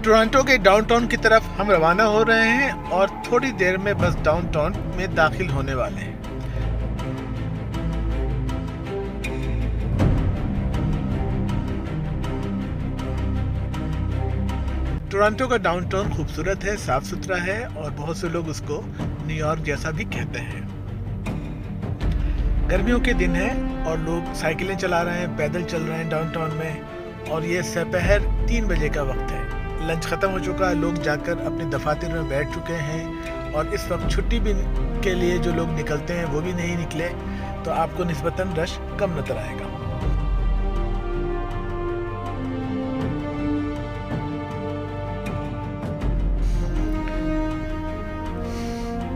Toronto के downtown की तरफ हम रवाना हो रहे हैं और थोड़ी देर में बस डाउनटाउन में दाखिल होने वाले हैं। टोरंटो का डाउनटाउन खूबसूरत है, साफ सुथरा है और बहुत से लोग उसको न्यूयॉर्क जैसा भी कहते हैं। गर्मियों के दिन है और लोग साइकिलें चला रहे हैं, पैदल चल रहे हैं डाउनटाउन में और ये दोपहर 3 बजे का वक्त है। लंच ख़त्म हो चुका है, लोग जाकर अपने दफातर में बैठ चुके हैं और इस वक्त छुट्टी भी के लिए जो लोग निकलते हैं वो भी नहीं निकले, तो आपको निस्बतन रश कम नजर आएगा।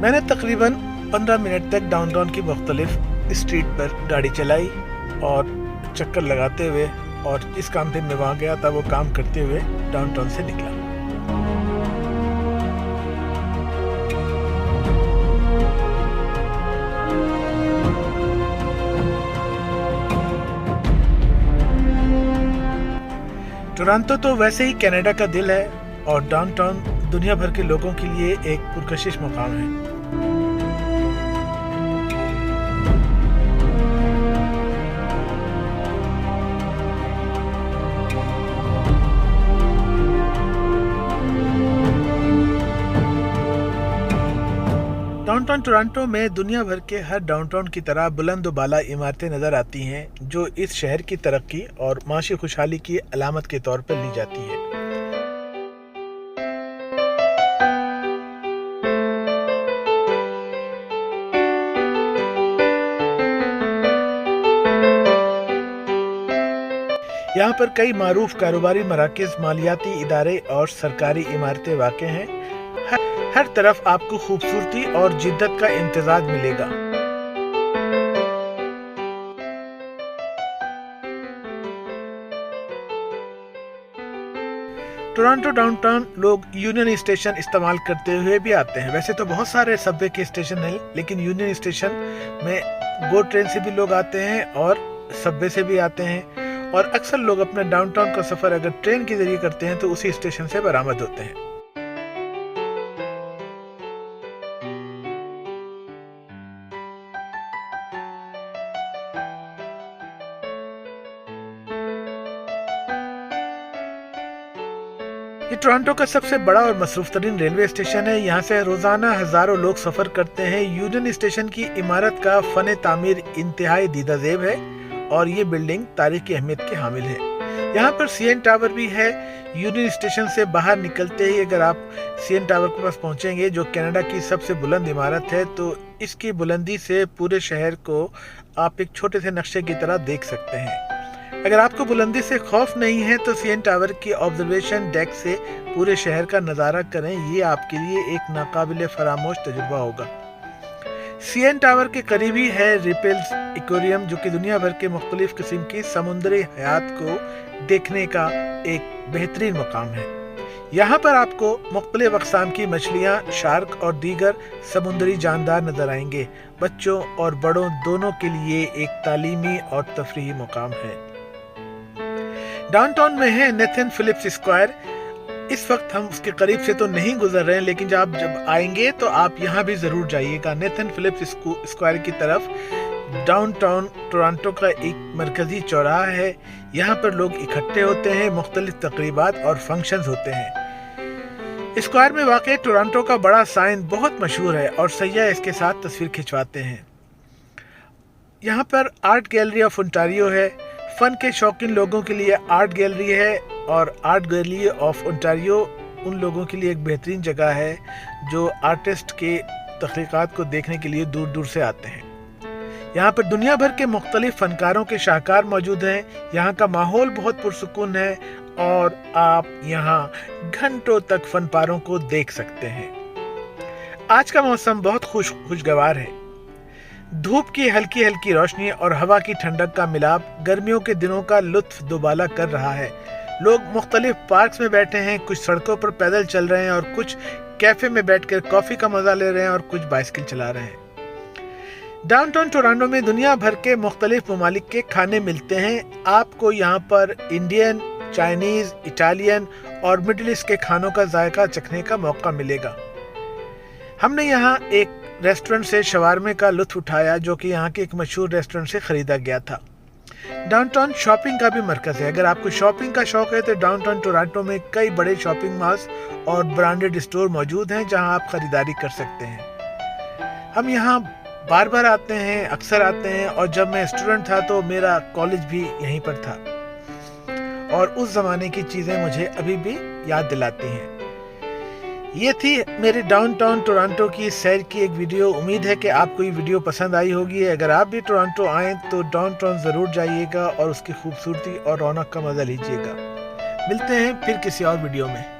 मैंने तकरीबन 15 मिनट तक डाउनटाउन की मुख्तलिफ स्ट्रीट पर गाड़ी चलाई और चक्कर लगाते हुए और इस काम पे मैं वहाँ गया था, वो काम करते हुए डाउनटाउन से निकला। टोरंटो तो वैसे ही कनाडा का दिल है और डाउनटाउन दुनिया भर के लोगों के लिए एक पुरकशिश मुकाम है। डाउनटाउन टोरंटो में दुनिया भर के हर डाउनटाउन की तरह बुलंद बाला इमारतें नज़र आती हैं जो इस शहर की तरक्की और माशी खुशहाली की अलामत के तौर पर ली जाती है। यहाँ पर कई मारूफ कारोबारी मराकज़, मालियाती इदारे और सरकारी इमारतें वाक़ हैं। हर तरफ आपको खूबसूरती और जिद्दत का इम्तिजाज मिलेगा। टोरंटो डाउनटाउन लोग यूनियन स्टेशन इस्तेमाल करते हुए भी आते हैं। वैसे तो बहुत सारे सबवे के स्टेशन हैं, लेकिन यूनियन स्टेशन में गो ट्रेन से भी लोग आते हैं और सबवे से भी आते हैं और अक्सर लोग अपने डाउनटाउन का सफ़र अगर ट्रेन के जरिए करते हैं तो उसी स्टेशन से बरामद होते हैं। ये टोरंटो का सबसे बड़ा और मसरूफ तरीन रेलवे स्टेशन है। यहाँ से रोजाना हजारों लोग सफर करते हैं। यूनियन स्टेशन की इमारत का फन तामीर इंतहाई दीदाजेब है और ये बिल्डिंग तारीखी अहमियत की हामिल है। यहाँ पर सीएन टावर भी है। यूनियन स्टेशन से बाहर निकलते ही अगर आप सीएन टावर के पास पहुँचेंगे, जो कनाडा की सबसे बुलंद इमारत है, तो इसकी बुलंदी से पूरे शहर को आप एक छोटे से नक्शे की तरह देख सकते हैं। अगर आपको बुलंदी से खौफ नहीं है तो सीएन टावर की ऑब्जर्वेशन डेक से पूरे शहर का नज़ारा करें, ये आपके लिए एक नाकाबिले फरामोश तजुर्बा होगा। सीएन टावर के करीब ही है रिपल्स एक्वेरियम, जो कि दुनिया भर के मुख्तलिफ किस्म की समुद्री हयात को देखने का एक बेहतरीन मकाम है। यहाँ पर आपको मुख्तलिफ अक़साम की मछलियाँ, शार्क और दीगर समुद्री जानदार नजर आएंगे। बच्चों और बड़ों दोनों के लिए एक तालीमी और तफरीही मुकाम है। डाउनटाउन में है नेथन फिलिप्स स्क्वायर। इस वक्त हम उसके करीब से तो नहीं गुजर रहे हैं, लेकिन जब आएंगे तो आप यहाँ भी जरूर जाइएगा। नेथन फिलिप्स स्क्वायर की तरफ डाउनटाउन टोरंटो का एक मरकजी चौराहा है। यहाँ पर लोग इकट्ठे होते हैं, मुख्तलिफ तकरीबात और फंक्शंस होते हैं। स्क्वायर में वाक़ टोरंटो का बड़ा साइन बहुत मशहूर है और सयाह इसके साथ तस्वीर खिंचवाते हैं। यहाँ पर आर्ट गैलरी ऑफ ओंटारियो है। फन के शौकीन लोगों के लिए आर्ट गैलरी है और आर्ट गैलरी ऑफ ओंटारियो उन लोगों के लिए एक बेहतरीन जगह है जो आर्टिस्ट के तख्लीक़ात को देखने के लिए दूर दूर से आते हैं। यहाँ पर दुनिया भर के मुख्तलिफ फनकारों के शाहकार मौजूद हैं। यहाँ का माहौल बहुत पुरसुकून है और आप यहाँ घंटों तक फनपारों को देख सकते हैं। आज का मौसम बहुत खुशगवार है। धूप की हल्की हल्की रोशनी और हवा की ठंडक का मिलाप गर्मियों के दिनों का लुत्फ दुबाला कर रहा है। लोग मुख्तलिफ पार्क्स में बैठे हैं, कुछ सड़कों पर पैदल चल रहे हैं और कुछ कैफे में बैठकर कॉफी का मजा ले रहे हैं और कुछ बाइसिकल चला रहे हैं। डाउनटाउन टोरंटो में दुनिया भर के मुख्तलिफ ममालिक के खाने मिलते हैं। आपको यहाँ पर इंडियन, चाइनीज, इटालियन اور مڈل ایسٹ کے کھانوں کا ذائقہ چکھنے کا موقع ملے گا۔ ہم نے یہاں ایک ریسٹورنٹ سے شوارمے کا لطف اٹھایا جو کہ یہاں کے ایک مشہور ریسٹورنٹ سے خریدا گیا تھا۔ ڈاؤن ٹاؤن شاپنگ کا بھی مرکز ہے۔ اگر آپ کو شاپنگ کا شوق ہے تو ڈاؤن ٹاؤن ٹورانٹو میں کئی بڑے شاپنگ مالز اور برانڈڈ اسٹور موجود ہیں جہاں آپ خریداری کر سکتے ہیں۔ ہم یہاں بار بار آتے ہیں، اکثر آتے ہیں، اور جب میں اسٹوڈنٹ تھا تو میرا کالج بھی یہیں پر تھا اور اس زمانے کی چیزیں مجھے ابھی بھی یاد دلاتی ہیں۔ یہ تھی میری ڈاؤن ٹاؤن ٹورانٹو کی سیر کی ایک ویڈیو۔ امید ہے کہ آپ کو یہ ویڈیو پسند آئی ہوگی۔ اگر آپ بھی ٹورانٹو آئیں تو ڈاؤن ٹاؤن ضرور جائیے گا اور اس کی خوبصورتی اور رونق کا مزہ لیجیے گا۔ ملتے ہیں پھر کسی اور ویڈیو میں۔